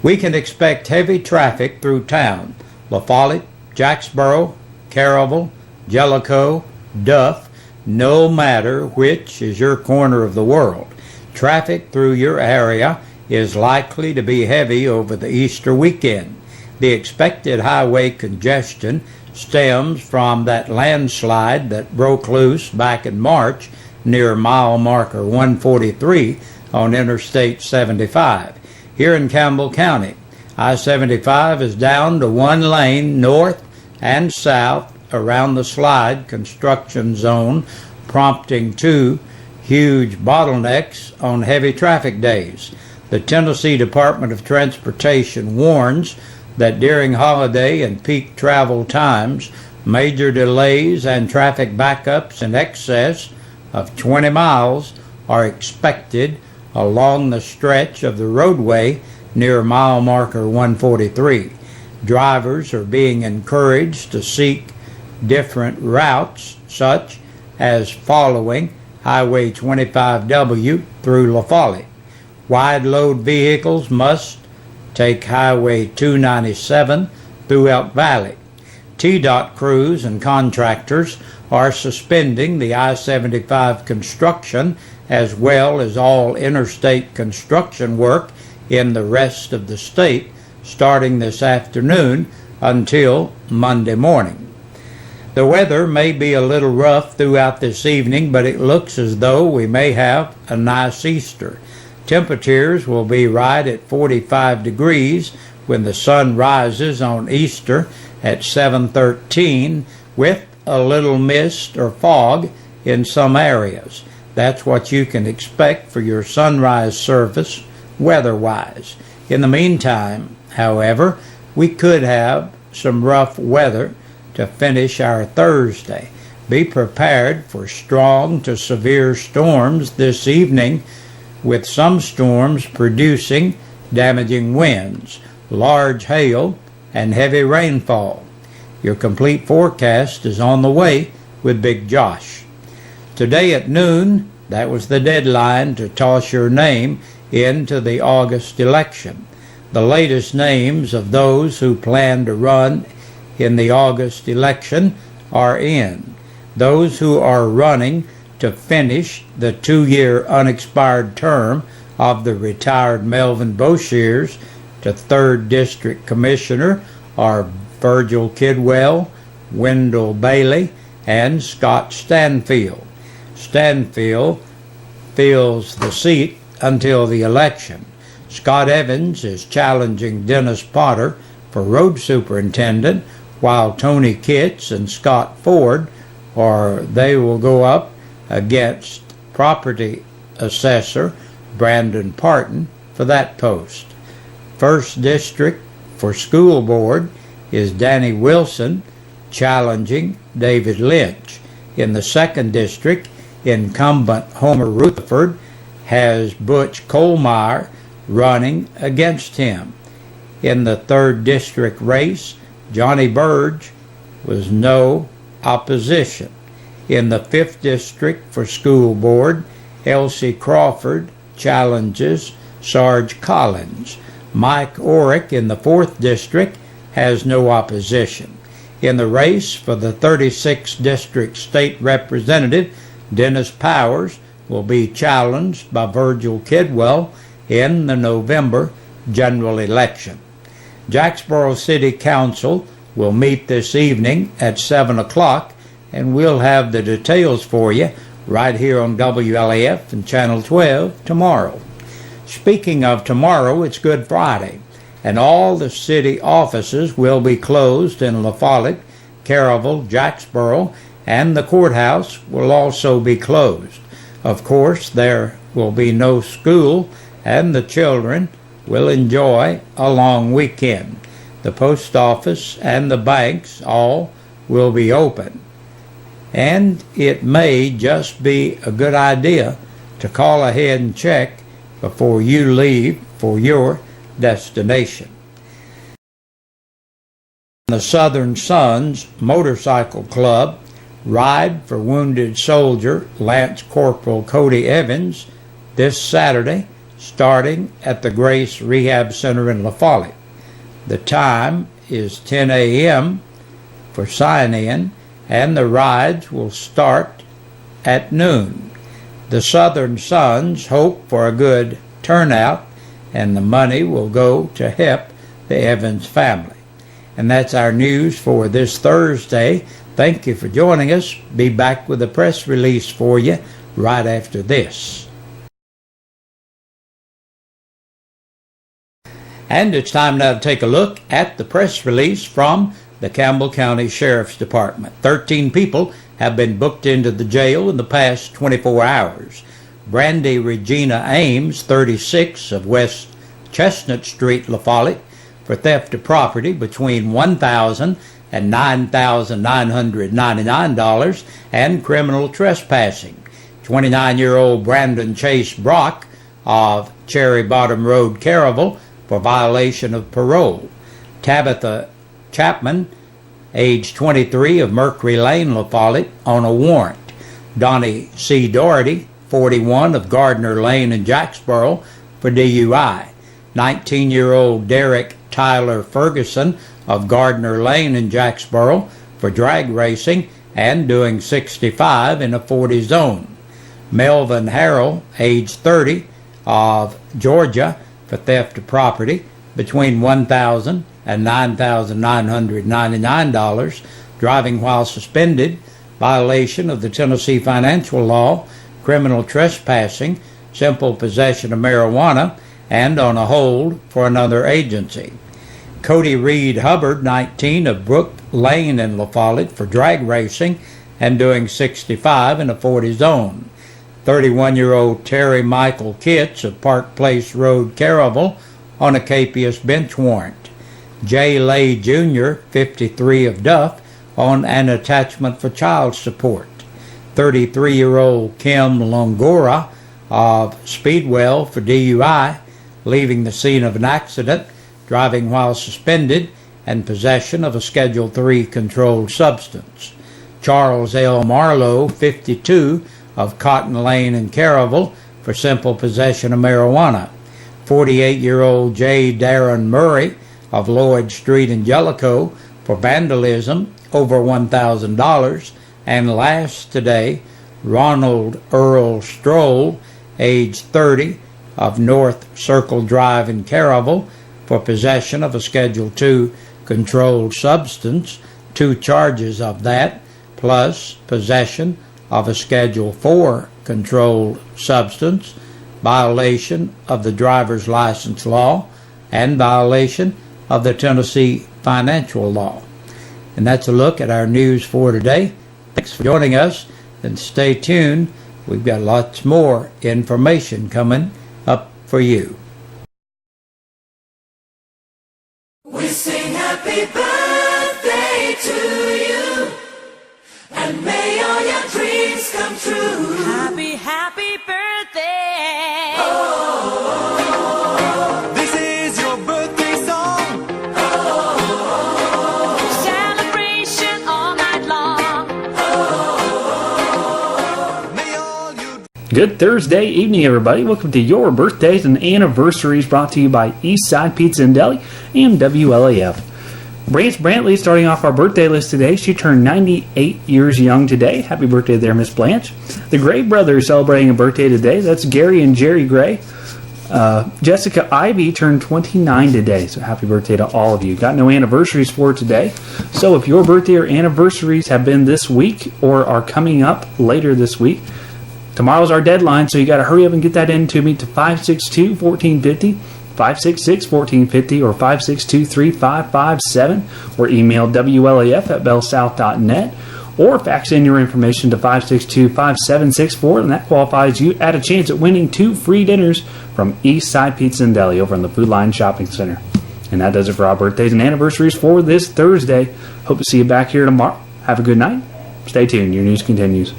We can expect heavy traffic through town: La Follette, Jacksboro, Caryville, Jellicoe, Duff. No matter which is your corner of the world, traffic through your area is likely to be heavy over the Easter weekend. The expected highway congestion stems from that landslide that broke loose back in March near mile marker 143 on Interstate 75. Here in Campbell County, I-75 is down to one lane north and south around the slide construction zone, prompting two huge bottlenecks on heavy traffic days. The Tennessee Department of Transportation warns that during holiday and peak travel times, major delays and traffic backups in excess of 20 miles are expected along the stretch of the roadway near mile marker 143. Drivers are being encouraged to seek different routes, such as following Highway 25W through La Follette. Wide load vehicles must take Highway 297 through Elk Valley. TDOT crews and contractors are suspending the I-75 construction as well as all interstate construction work in the rest of the state starting this afternoon until Monday morning. The weather may be a little rough throughout this evening, but it looks as though we may have a nice Easter. Temperatures will be right at 45 degrees when the sun rises on Easter at 7:13 with a little mist or fog in some areas. That's what you can expect for your sunrise service weather-wise. In the meantime, however, we could have some rough weather to finish our Thursday. Be prepared for strong to severe storms this evening, with some storms producing damaging winds, large hail, and heavy rainfall. Your complete forecast is on the way with Big Josh. Today at noon, that was the deadline to toss your name into the August election. The latest names of those who plan to run in the August election are in. Those who are running to finish the 2-year unexpired term of the retired Melvin Boshears to 3rd District Commissioner are Virgil Kidwell, Wendell Bailey, and Scott Stanfield. Stanfield fills the seat until the election. Scott Evans is challenging Dennis Potter for road superintendent, while Tony Kitts and Scott Ford, they will go up against property assessor Brandon Parton for that post. 1st District for school board is Danny Wilson challenging David Lynch. In the 2nd District, incumbent Homer Rutherford has Butch Kohlmeyer running against him. In the 3rd District race, Johnny Burge was no opposition. In the 5th District for school board, Elsie Crawford challenges Sarge Collins. Mike Orrick in the 4th District has no opposition. In the race for the 36th District State Representative, Dennis Powers will be challenged by Virgil Kidwell in the November general election. Jacksboro City Council will meet this evening at 7 o'clock, and we'll have the details for you right here on WLAF and Channel 12 tomorrow. Speaking of tomorrow, it's Good Friday, and all the city offices will be closed in La Follette, Caryville, Jacksboro, and the courthouse will also be closed. Of course, there will be no school, and the children will enjoy a long weekend. The post office and the banks all will be open. And it may just be a good idea to call ahead and check before you leave for your destination. The Southern Sons Motorcycle Club Ride for Wounded Soldier Lance Corporal Cody Evans this Saturday starting at the Grace Rehab Center in La Follette. The time is 10 a.m. for sign-in, and the rides will start at noon. The Southern Sons hope for a good turnout, and the money will go to help the Evans family. And that's our news for this Thursday. Thank you for joining us. Be back with a press release for you right after this. And it's time now to take a look at the press release from the Campbell County Sheriff's Department. 13 people have been booked into the jail in the past 24 hours. Brandy Regina Ames, 36, of West Chestnut Street, La Follette, for theft of property between $1,000 and $9,999 and criminal trespassing. 29-year-old Brandon Chase Brock of Cherry Bottom Road, Caravel, for violation of parole. Tabitha Chapman, age 23, of Mercury Lane, La Follette, on a warrant. Donnie C. Doherty, 41, of Gardner Lane in Jacksboro, for DUI. 19-year-old Derek Tyler Ferguson of Gardner Lane in Jacksboro for drag racing and doing 65 in a 40 zone. Melvin Harrell, age 30, of Georgia, for theft of property between $1,000 and $9,999, driving while suspended, violation of the Tennessee financial law, criminal trespassing, simple possession of marijuana, and on a hold for another agency. Cody Reed Hubbard, 19, of Brook Lane in La Follette, for drag racing and doing 65 in a 40 zone. 31-year-old Terry Michael Kitts of Park Place Road, Caravel, on a capious bench warrant. Jay Lay Jr., 53, of Duff, on an attachment for child support. 33-year-old Kim Longora of Speedwell for DUI, leaving the scene of an accident, driving while suspended, and possession of a Schedule III controlled substance. Charles L. Marlowe, 52, of Cotton Lane in Caravel, for simple possession of marijuana. 48-year-old J. Darren Murray of Lloyd Street in Jellicoe for vandalism over $1,000. And last today, Ronald Earl Stroll, age 30, of North Circle Drive in Caravel, for possession of a Schedule II controlled substance, 2 charges of that, plus possession of a Schedule IV controlled substance, violation of the driver's license law, and violation of the Tennessee financial law. And that's a look at our news for today. Thanks for joining us, and stay tuned. We've got lots more information coming up for you. We sing happy birthday to you, and may all your dreams come true. Happy, happy birthday. Oh, this is your birthday song. Oh, Celebration all night long. Oh, May all you Good Thursday evening, everybody. Welcome to your birthdays and anniversaries, brought to you by Eastside Pizza and Deli and WLAF. Branch Brantley starting off our birthday list today. She turned 98 years young today. Happy birthday there, Miss Blanche. The Gray brothers celebrating a birthday today. That's Gary and Jerry Gray. Jessica Ivy turned 29 today, so happy birthday to all of you. Got no anniversaries for today, so if your birthday or anniversaries have been this week or are coming up later this week, tomorrow's our deadline, so you got to hurry up and get that in to me to 562-1450, 566-1450, or 562-3557, or email WLAF@bellsouth.net, or fax in your information to 562-5764, and that qualifies you at a chance at winning 2 free dinners from Eastside Pizza and Deli over in the Food Line Shopping Center. And that does it for our birthdays and anniversaries for this Thursday. Hope to see you back here tomorrow. Have a good night. Stay tuned. Your news continues.